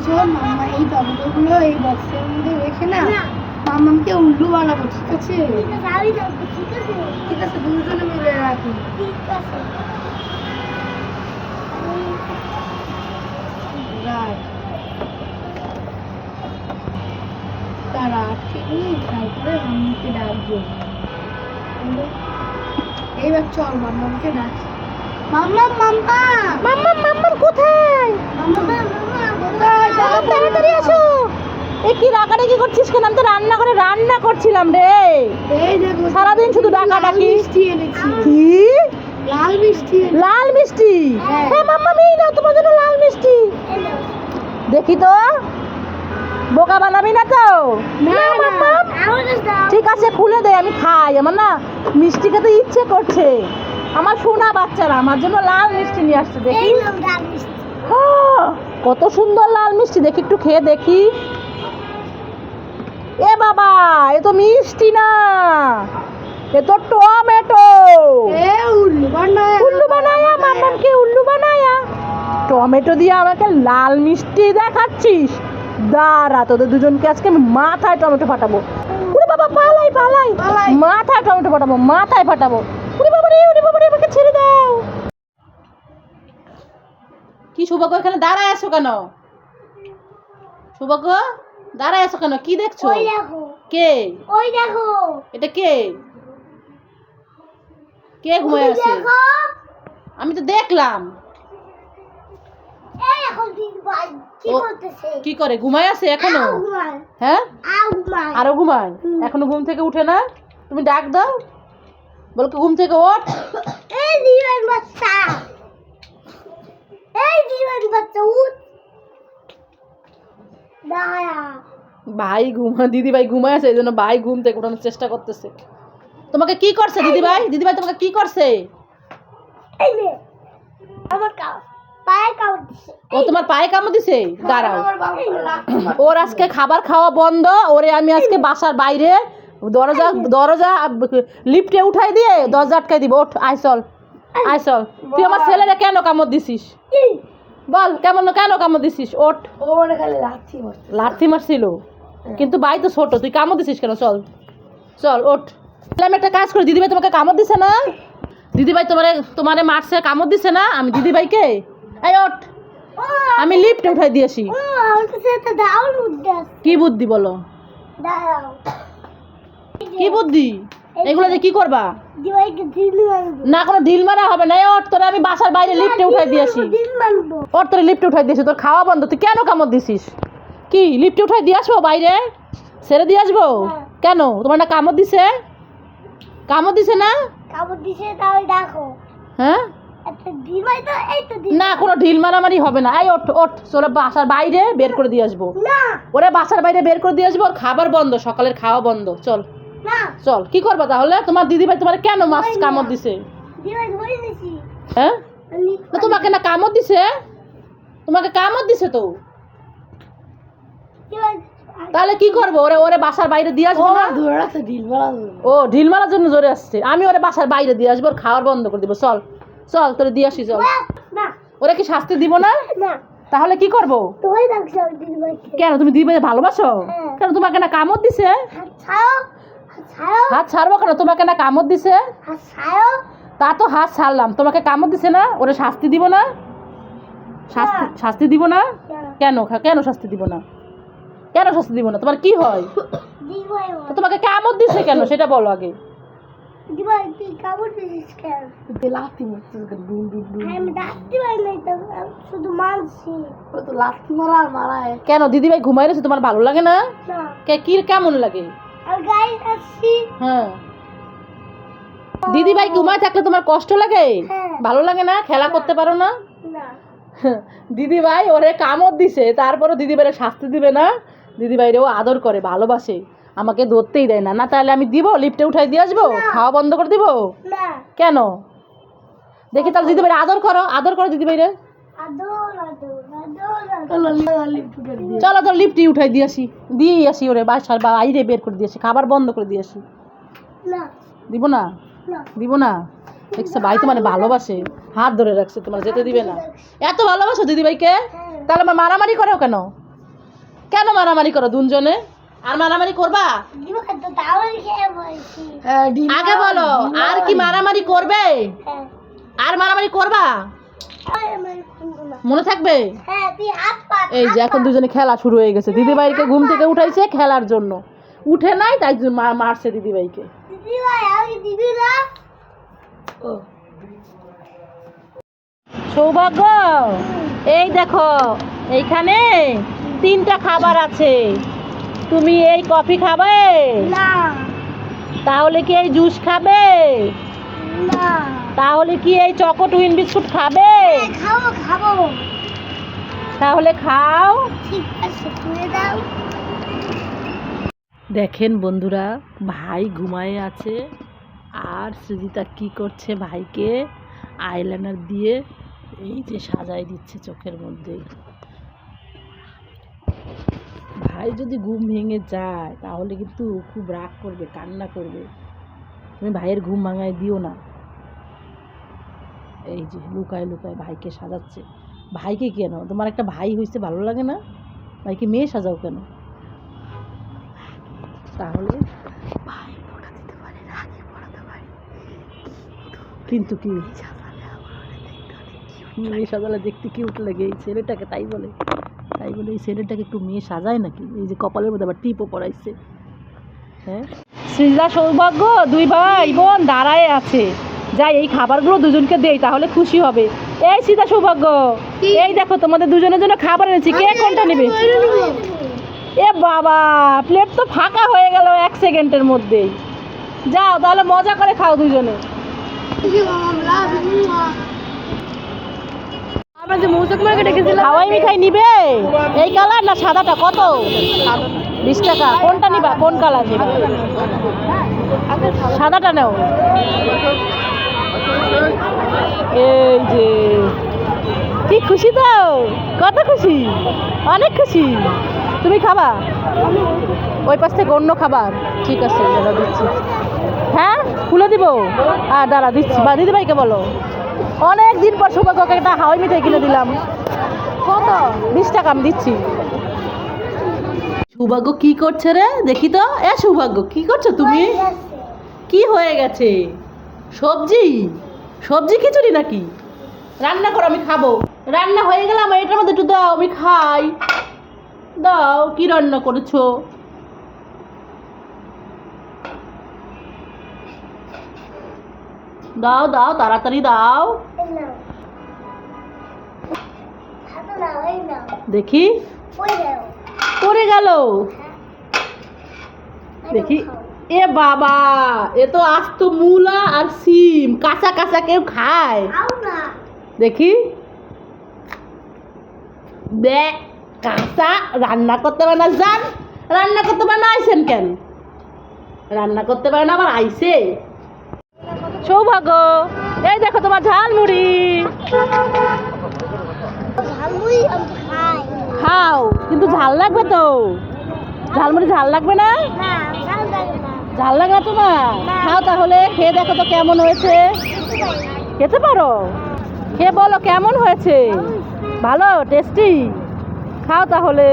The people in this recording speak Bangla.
শোন মাম্মা এই টমেটোগুলো এই বক্সের মধ্যে রেখে না মাম্মাকে উল্লু বানাবো, ঠিক আছে? ঠিক আছে, দুজনে মিলে রাখি। ঠিক আছে, তারা ঠিক নেই, তারপরে মাম্মাকে ডাকবো। এইবার চল মাম্মাকে ডাকি। মাম্মা মাম্মা মাম্মা মাম্মা কোথায়? মাম্মা কোথায়? তাড়াতাড়ি আসো। এই কি রাগারাগি করছিস কেন? আমি তো রান্না করছিলাম রে। এই দেখো সারাদিন শুধু ডাকাডাকি। মিষ্টি এনেছি। কি লাল মিষ্টি? লাল মিষ্টি? হ্যাঁ মাম্মা এই নাও তোমার জন্য লাল মিষ্টি। দেখি তো, বোকা বানাবি না তো? না মাম্মা ঠিক আছে, খুলে দে, আমি খাই। আমার না মিষ্টি খেতে ইচ্ছে করছে। আমার সোনা বাচ্চারা আমার জন্য লাল মিষ্টি নিয়ে আসছে। দেখি কত সুন্দর লাল মিষ্টি, দেখি একটু খেয়ে দেখি। এ বাবা, এ তো মিষ্টি না, এ তো টমেটো। উল্লু বানায়া মাম্মাকে উল্লু বানায়া টমেটো দিয়ে আমাকে লাল মিষ্টি দেখাচ্ছিস? দাঁড়া, তোদের দুজনকে আজকে আমি মাথায় টমেটো ফাটাবো। ওরে বাবা, পালাই পালাই, মাথায় টমেটো ফাটাবো, মাথায় ফাটাবো। ওরে বাবা রে, আমাকে ছেড়ে দাও। কি শুভজ্ঞ, এখানে দাঁড়ায় আছো কেন? শুভজ্ঞ দাঁড়ায় আছো কেন? কি দেখছো? কে? ওই দেখো, এটা কে? কে ঘুমায় আছে? আমি তো দেখলাম। কি করে ঘুমায় আছে এখনো? হ্যাঁ, আরো ঘুমায়? এখনো ঘুম থেকে উঠে না? তুমি ডাক দাও, বল ঘুম থেকে ওঠ। ভাই দিদি ভাই ঘুমায় আছে, এই জন্য ভাই ঘুম থেকে উঠানোর চেষ্টা করতেছে। তোমাকে কি করছে দিদি ভাই? দিদি ভাই তোমাকে কি করছে? ও তোমার পায়ে কামড় দিছে? দাঁড়াও, ওর আজকে খাবার খাওয়া বন্ধ। ওরে আমি আজকে বাসার বাইরে দরজা লিফটে উঠাই দিয়ে দরজা আটকাই দিব। ওঠ, আয় চল। তুই আমার ছেলেরা কেন কামড় দিছিস? বল, কেন কামড় দিছিস? ওঠ। লাথি মারছিল, কিন্তু ভাই তো ছোট, তুই কামড় দিছিস কেন? চল ওঠ। আমি একটা কাজ করি, দিদিভাই তোমাকে কামড় দিছে না? দিদিভাই তোমারে মারছে, কামড় দিছে না? আমি দিদিভাইকে, এই ওঠ, আমি লিফটে উঠাই দিয়েছি। কি বুদ্ধি বলো? কি বুদ্ধি? এগুলো যে কি করবা? না, কোনো ঢিল মারা হবে না। ওঠ, তোরা আমি বাসার বাইরে লিফটে উঠাই দিয়েছি। ওর তোর লিফটে উঠাই দিয়েছি, তোর খাওয়া বন্ধ। তুই কেন কামড় দিছিস? কি লিফটে উঠাই দিয়ে আসবো? বাইরে ছেড়ে দিয়ে আসবো? কেন, তোমার না কামড় দিছে? কামড় দিছে না? হ্যাঁ, না, কোনো ঢিল মারামারি হবে না। এই ওঠ, তোরা বাসার বাইরে বের করে দিয়ে আসবো। ওরে বাসার বাইরে বের করে দিয়ে আসবো। ওর খাবার বন্ধ, সকালের খাওয়া বন্ধ। চল। কি করবা তাহলে? তোমার দিদিভাই তোমার কেন মাছ কামড় দিছে? হ্যাঁ, তোমাকে না কামড় দিছে? তোমাকে কামড় দিছে তো, তাহলে কি করবো? ওরে বাসার বাইরে দিয়ে আসবো না? ও ঢিল মারার জন্য জোরে আসছে। আমি ওরে বাসার বাইরে দিয়ে আসবো, ওর খাওয়ার বন্ধ করে দিব। চল তোরে দিয়ে আসি। চল। ওরে কি শাস্তি দিব না? তাহলে কি করবো? কেন, তুমি দিদিভাই ভালোবাসো? কেন, তোমাকে না কামড় দিছে? হাত ছাড়বো কেন? তোমাকে না কামড় দিছে? তা তো হাত ছাড়লাম, তোমাকে কামড় দিছে না? ওরে শাস্তি দিব না? শাস্তি দিব না? কেন শাস্তি দিব না? তোমার কি হয়? তোমাকে কামড় দিছে কেন সেটা বলো আগে। কেন, দিদিভাই ঘুমাই রয়েছে, তোমার ভালো লাগে না? কেমন লাগে? হ্যাঁ, দিদিভাই ঘুমায় থাকলে তোমার কষ্ট লাগে? ভালো লাগে না? খেলা করতে পারো না? দিদিভাই ওরে কামড় দিছে, তারপরও দিদিভাইরে শাস্তি দিবে না? দিদিভাইরেও আদর করে, ভালোবাসে, আমাকে ধরতেই দেয় না। তাহলে আমি দিব, লিফটে উঠাই দিয়ে আসবো, খাওয়া বন্ধ করে দিব? কেন? দেখি তাহলে দিদিভাইরে আদর করো দিদিভাইরে। চলো তো লিফটে উঠাই দিয়ে আসি, ওরে বাসার বাইরে বের করে দিয়ে আসি, খাবার বন্ধ করে দিয়ে আসি। দিব না? দেখছো, ভাই তোমার ভালোবাসে, হাত ধরে রাখছে, তোমার যেতে দিবে না। এত ভালোবাসো দিদিভাইকে, তাহলে আমার মারামারি করো কেন? কেন মারামারি করো দুজনে? আর মারামারি করবা? আগে বলো, আর কি মারামারি করবে? আর মারামারি করবা? মনে থাকবে? এই যে এখন দুজনে খেলা শুরু হয়ে গেছে। দিদিভাইকে ঘুম থেকে উঠাইছে খেলার জন্য, উঠে নাই তাই জন্য মারছে দিদিভাইকে। সৌভাগ্য, এই দেখো এইখানে 3টা খাবার আছে। তুমি এই কফি খাবে? তাহলে কি এই জুস খাবে? তাহলে কি এই চকো টুইন বিস্কুট খাবে? তাহলে খাও। দেখেন বন্ধুরা, ভাই ঘুমায়ে আছে আর সৃজিতা কি করছে, ভাইকে আইলাইনার দিয়ে এই যে সাজাই দিচ্ছে চোখের মধ্যে। ভাই যদি ঘুম ভেঙে যায় তাহলে কিন্তু খুব রাগ করবে, কান্না করবে। তুমি ভাইয়ের ঘুম ভাঙায় দিও না। এই যে লুকায় লুকায় ভাইকে সাজাচ্ছে। ভাইকে কেন? তোমার একটা ভাই হয়েছে, ভালো লাগে না? ভাইকে মেয়ে সাজাও কেন? তাহলে ভাই পড়া দিতে পারে, রাগে পড়াতে পারে, কিন্তু কি মেয়ে সাজালে দেখতে কিউট লাগে এই ছেলেটাকে, তাই বলে এই ছেলেটাকে একটু মেয়ে সাজায় নাকি? এই যে কপালের মধ্যে আবার টিপও পড়াইছে। হ্যাঁ, সৃজা সৌভাগ্য 2 ভাই বোন দাঁড়ায় আছে। যাই এই খাবারগুলো দুজনকে দেই, তাহলে খুশি হবে। এই সৃজা সৌভাগ্য, এই দেখো তোমাদের দুজনের জন্য খাবার এনেছি, কে কোনটা নেবে? এ বাবা, প্লেট তো ফাঁকা হয়ে গেল 1 সেকেন্ডের মধ্যেই। যাও তাহলে মজা করে খাও দুজনে। হাওয়াই মিঠাই নিবে? এই কালার না সাদাটা? কত? 20 টাকা। কোনটা নিবা? কোন কালার নিবা? সাদাটা নাও। এই যে কি খুশি তো, কত খুশি, অনেক খুশি। তুমি খাবা? ওই পাশ থেকে অন্য খাবার? ঠিক আছে, দাদা দিচ্ছি। হ্যাঁ, খুলে দিব। আর দাঁড়া দিচ্ছি। বা দিদিভাইকে বলো। অনেক দিন পর সৌভাগ্যকে একটা হাওয়াই মিঠাই কিনে দিলাম। কত? 20 টাকা আমি দিচ্ছি। সৌভাগ্য কি করছে রে? দেখি তো। এ সৌভাগ্য, কি করছো তুমি? কি হয়ে গেছে? সবজি খিচুড়ি নাকি? রান্না করো, আমি খাবো। রান্না হয়ে গেলাম, এটার মধ্যে একটু দাও, আমি খাই। দাও, কি রান্না করেছো? দাও দাও, তাড়াতাড়ি দাও। দেখি, পড়ে গেল। দেখি, এ বাবা, এ তো আস্ত মূলা আর সিম, কাঁচা কাঁচা কেউ খায়? দেখি, দেখ কাঁচা। রান্না করতে পারে না? জান, রান্না করতে পারে না, আইসেন কেন? রান্না করতে পারে না আবার আইসে? সৌভাগ্য, এই দেখো তোমার ঝালমুড়ি। খাও, কিন্তু ঝাল লাগবে তো। ঝালমুড়ি ঝাল লাগবে না? ঝাল লাগে না তোমার? খাও তাহলে, খেয়ে দেখো তো কেমন হয়েছে। খেতে পারো? খেয়ে বলো কেমন হয়েছে। ভালো, টেস্টি? খাও তাহলে।